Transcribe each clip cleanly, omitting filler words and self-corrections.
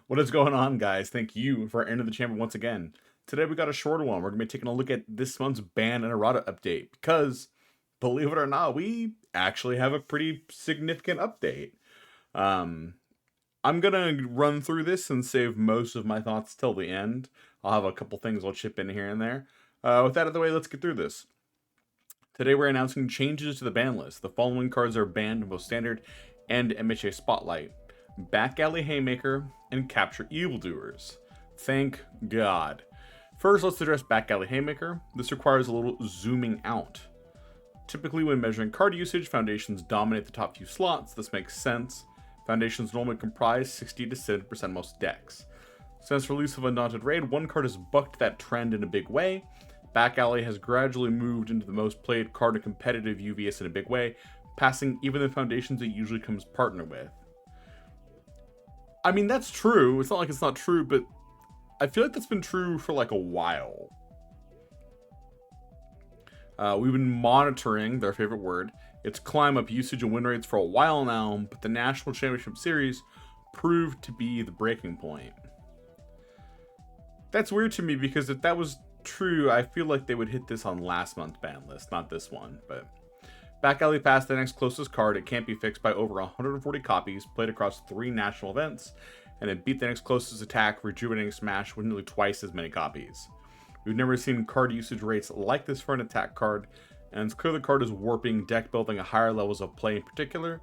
What is going on, guys? Thank you for entering the chamber once again. Today we got a shorter one. We're going to be taking a look at this month's ban and errata update because, believe it or not, we actually have a pretty significant update. Um, I'm going to run through this and save most of my thoughts till the end. I'll have a couple things I'll chip in here and there. With that out of the way, let's get through this. Today we're announcing changes to the ban list. The following cards are banned in both Standard and MHA Spotlight: Back Alley Haymaker and Capture Evildoers. Thank God. First, let's address Back Alley Haymaker. This requires a little zooming out. Typically, when measuring card usage, Foundations dominate the top few slots. This makes sense. Foundations normally comprise 60 to 70% of most decks. Since release of Undaunted Raid, one card has bucked that trend in a big way. Back Alley has gradually moved into the most played card in competitive UVS in a big way, passing even the Foundations it usually comes partner with. I mean, that's true. It's not like it's not true, but I feel like that's been true for like a while. We've been monitoring, their favorite word, its climb up usage and win rates for a while now, but the National Championship Series proved to be the breaking point. That's weird to me because if that was true, I feel like they would hit this on last month's ban list, not this one, but... Back Alley passed the next closest card. It can't be fixed by over 140 copies, played across 3 national events, and it beat the next closest attack, Rejuvenating Smash, with nearly twice as many copies. We've never seen card usage rates like this for an attack card, and it's clear the card is warping deck building at higher levels of play in particular.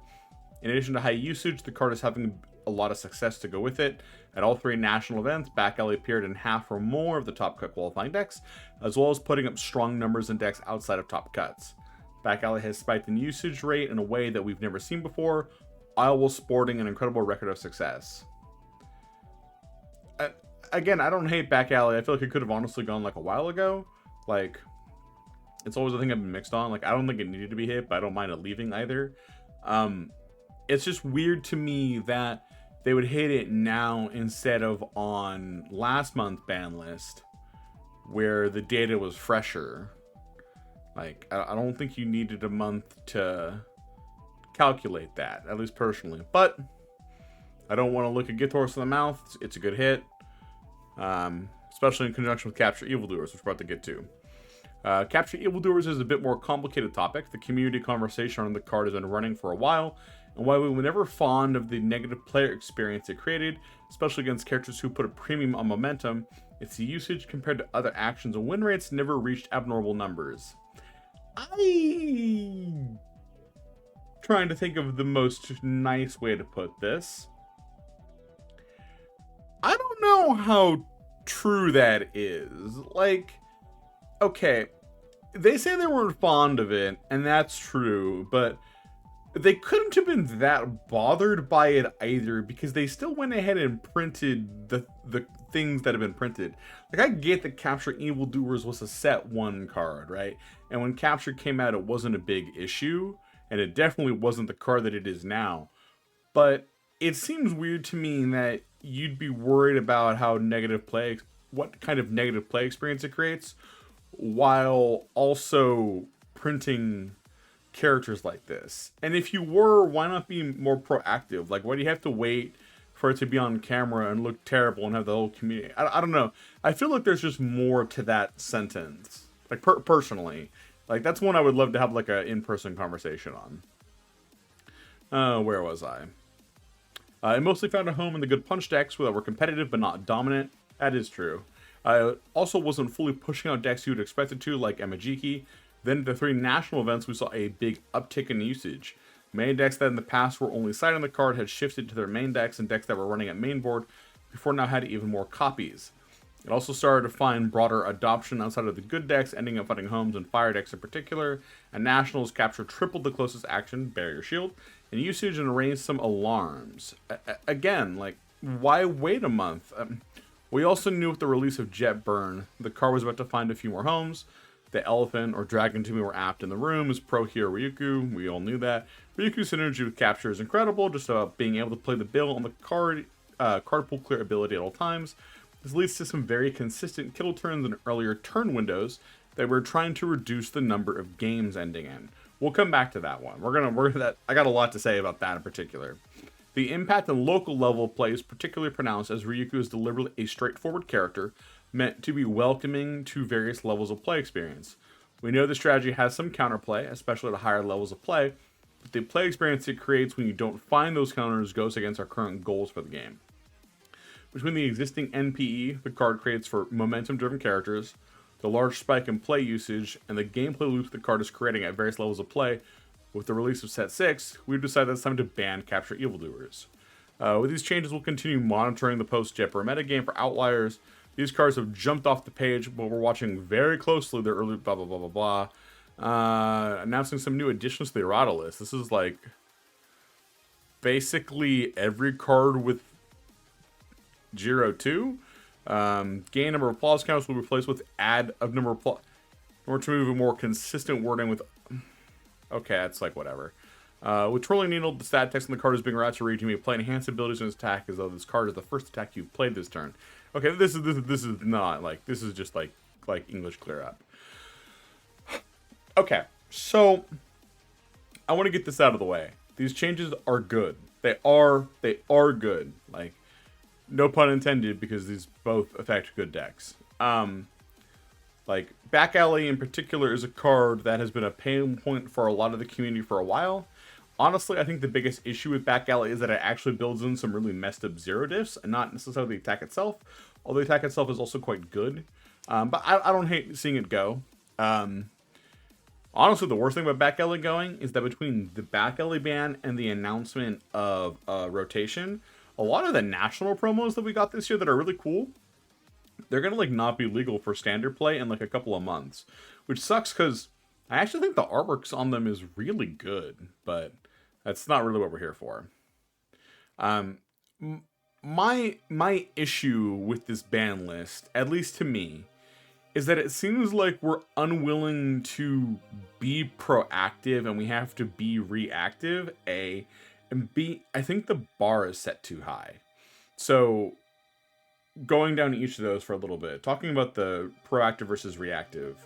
In addition to high usage, the card is having a lot of success to go with it. At all 3 national events, Back Alley appeared in half or more of the top cut qualifying decks, as well as putting up strong numbers in decks outside of top cuts. Back Alley has spiked in usage rate in a way that we've never seen before, all while sporting an incredible record of success. Again, I don't hate Back Alley. I feel like it could have honestly gone like a while ago. Like, it's always a thing I've been mixed on. Like, I don't think it needed to be hit, but I don't mind it leaving either. It's just weird to me that they would hit it now instead of on last month's ban list, where the data was fresher. Like, I don't think you needed a month to calculate that, at least personally. But I don't want to look a gift horse in the mouth. It's a good hit, especially in conjunction with Capture Evildoers, which we're about to get to. Capture Evildoers is a bit more complicated topic. The community conversation on the card has been running for a while, and while we were never fond of the negative player experience it created, especially against characters who put a premium on momentum, its usage compared to other actions and win rates never reached abnormal numbers. I'm trying to think of the most nice way to put this. I don't know how true that is. Like, okay, they say they weren't fond of it, and that's true, but they couldn't have been that bothered by it either, because they still went ahead and printed the things that have been printed. Like, I get that Capture Evildoers was a set 1 card, right? And when Capture came out, it wasn't a big issue, and it definitely wasn't the card that it is now. But it seems weird to me that you'd be worried about how what kind of negative play experience it creates, while also printing characters like this. And if you were, why not be more proactive? Like, why do you have to wait for it to be on camera and look terrible and have the whole community? I don't know. I feel like there's just more to that sentence. Like, personally. Like, that's one I would love to have, like, a in-person conversation on. Where was I? I mostly found a home in the good punch decks that were competitive but not dominant. That is true. I also wasn't fully pushing out decks you would expect it to, like Emajiki. Then the 3 national events, we saw a big uptick in usage. Main decks that in the past were only citing the card had shifted to their main decks, and decks that were running at main board before now had even more copies. It also started to find broader adoption outside of the good decks, ending up finding homes and fire decks in particular, and nationals captured tripled the closest action, Barrier Shield, in usage and raised some alarms. Again, like, why wait a month? We also knew with the release of Jet Burn, the card was about to find a few more homes. The elephant or dragon to me were apt in the room is pro hero Ryuku. We all knew that. Ryuku's synergy with Capture is incredible, just about being able to play the bill on the card pool clear ability at all times. This leads to some very consistent kill turns and earlier turn windows that we're trying to reduce the number of games ending in. We'll come back to that one. I got a lot to say about that in particular. The impact on local level play is particularly pronounced as Ryuku is deliberately a straightforward character meant to be welcoming to various levels of play experience. We know the strategy has some counterplay, especially at higher levels of play, but the play experience it creates when you don't find those counters goes against our current goals for the game. Between the existing NPE the card creates for momentum-driven characters, the large spike in play usage, and the gameplay loops the card is creating at various levels of play, with the release of Set 6, we've decided it's time to ban Capture Evildoers. With these changes, we'll continue monitoring the post-Jepper metagame for outliers. These cards have jumped off the page, but we're watching very closely their early blah blah blah blah blah. Announcing some new additions to the errata list. This is like basically every card with 0-2. Gain number of applause counts will be replaced with add of number of applause. In order to move a more consistent wording with... Okay, that's like whatever. With Trolling Needle, the stat text on the card is being routed to read. You may play enhanced abilities on this attack as though this card is the first attack you've played this turn. Okay, this is not like, this is just like English clear up. Okay, so I want to get this out of the way. These changes are good. They are good. Like, no pun intended, because these both affect good decks. Like, Back Alley in particular is a card that has been a pain point for a lot of the community for a while. Honestly, I think the biggest issue with Back Alley is that it actually builds in some really messed up zero diffs, and not necessarily the attack itself, although the attack itself is also quite good. But I don't hate seeing it go. Honestly, the worst thing about Back Alley going is that between the Back Alley ban and the announcement of rotation, a lot of the national promos that we got this year that are really cool, they're gonna like not be legal for standard play in like a couple of months, which sucks because I actually think the artworks on them is really good, but that's not really what we're here for. My issue with this ban list, at least to me, is that it seems like we're unwilling to be proactive and we have to be reactive, A, and B, I think the bar is set too high. So going down each of those for a little bit, talking about the proactive versus reactive,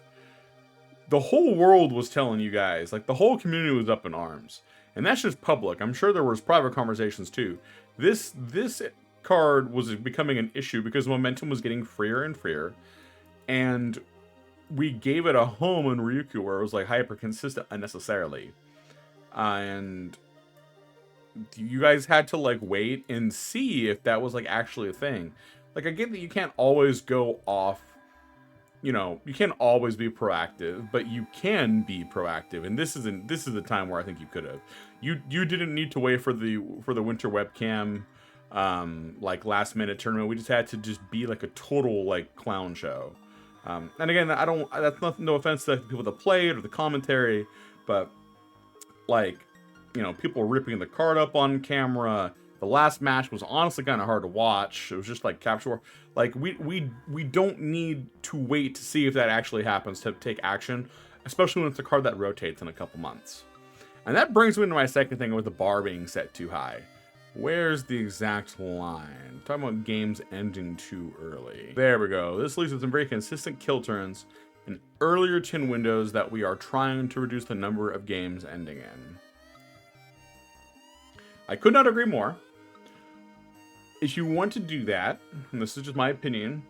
the whole world was telling you guys, like the whole community was up in arms. And that's just public. I'm sure there was private conversations too. This card was becoming an issue because momentum was getting freer and freer. And we gave it a home in Ryuku where it was like hyper consistent unnecessarily. And you guys had to like wait and see if that was like actually a thing. Like, I get that you can't always go off, you know, you can't always be proactive, but you can be proactive. And this is the time where I think you could have. You didn't need to wait for the winter webcam like last minute tournament. We just had to just be like a total like clown show. And again, that's no offense to the people that played or the commentary, but like, you know, people were ripping the card up on camera. The last match was honestly kind of hard to watch. It was just like capture. Like we don't need to wait to see if that actually happens to take action, especially when it's a card that rotates in a couple months. And that brings me to my second thing with the bar being set too high. Where's the exact line? Talking about games ending too early. There we go. This leads to some very consistent kill turns and earlier tin windows that we are trying to reduce the number of games ending in. I could not agree more. If you want to do that, and this is just my opinion,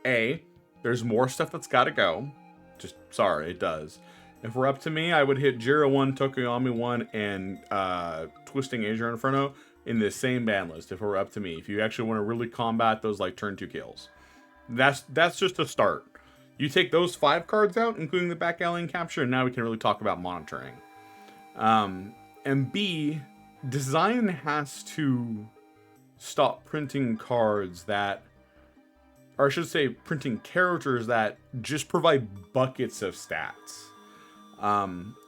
A, there's more stuff that's got to go. Just, sorry, it does. If we're up to me, I would hit Jira 1, Tokoyami 1, and Twisting Asia Inferno in the same ban list if it were up to me. If you actually want to really combat those like turn 2 kills. That's just a start. You take those 5 cards out, including the back alley and capture, and now we can really talk about monitoring. And B, design has to stop printing cards that, or I should say printing characters that just provide buckets of stats.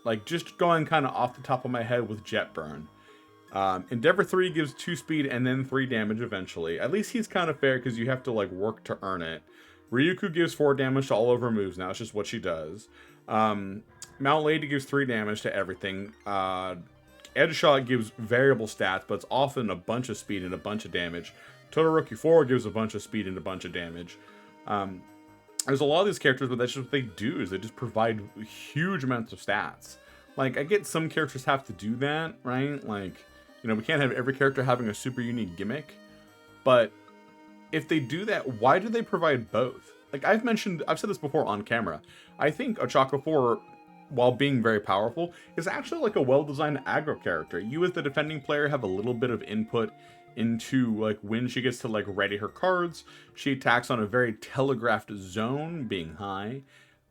Like just going kind of off the top of my head with Jet Burn. Endeavor 3 gives 2 speed and then 3 damage eventually. At least he's kind of fair because you have to like work to earn it. Ryuku gives 4 damage to all of her moves now. It's just what she does. Mount Lady gives 3 damage to everything. Edgeshot gives variable stats, but it's often a bunch of speed and a bunch of damage. Todoroki 4 gives a bunch of speed and a bunch of damage. There's a lot of these characters, but that's just what they do, is they just provide huge amounts of stats. Like, I get some characters have to do that, right? Like, You know, we can't have every character having a super unique gimmick, but if they do that, why do they provide both? Like I've said this before on camera, I think Ochako 4, while being very powerful, is actually like a well-designed aggro character. You as the defending player have a little bit of input into like when she gets to like ready her cards. She attacks on a very telegraphed zone, being high,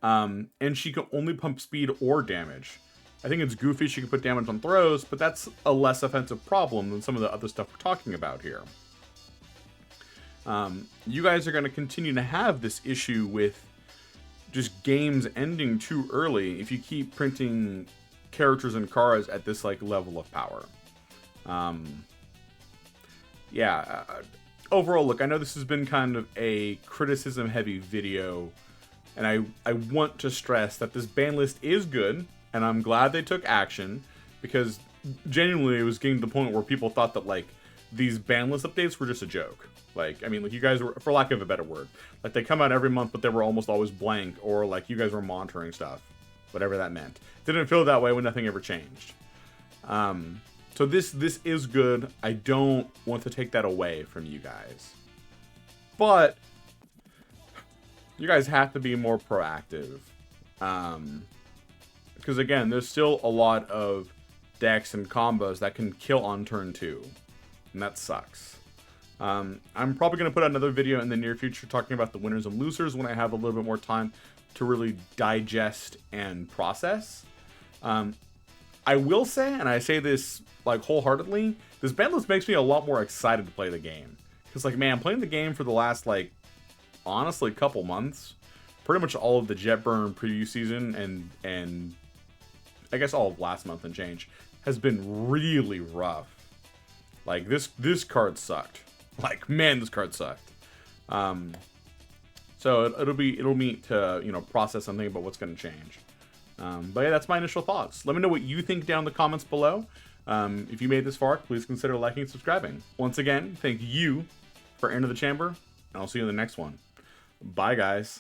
and she can only pump speed or damage. I think it's goofy she can put damage on throws, but that's a less offensive problem than some of the other stuff we're talking about here. You guys are going to continue to have this issue with just games ending too early if you keep printing characters and cards at this like level of power. Overall, look, I know this has been kind of a criticism heavy video, and I want to stress that this ban list is good, and I'm glad they took action, because genuinely it was getting to the point where people thought that like these ban list updates were just a joke. Like, I mean, like you guys were, for lack of a better word, like they come out every month, but they were almost always blank, or like you guys were monitoring stuff, whatever that meant. Didn't feel that way when nothing ever changed. So this is good. I don't want to take that away from you guys, but you guys have to be more proactive. Because again, there's still a lot of decks and combos that can kill on turn 2, and that sucks. I'm probably going to put out another video in the near future talking about the winners and losers when I have a little bit more time to really digest and process. I will say, and I say this like wholeheartedly, this ban list makes me a lot more excited to play the game. Because like, man, playing the game for the last like, honestly, couple months, pretty much all of the Jetburn preview season and I guess all of last month and change has been really rough. Like this card sucked. Like, man, this card sucked. So it'll be neat to, you know, process something about what's going to change. But yeah, that's my initial thoughts. Let me know what you think down in the comments below. If you made this far, please consider liking and subscribing. Once again, thank you for entering the chamber, and I'll see you in the next one. Bye, guys.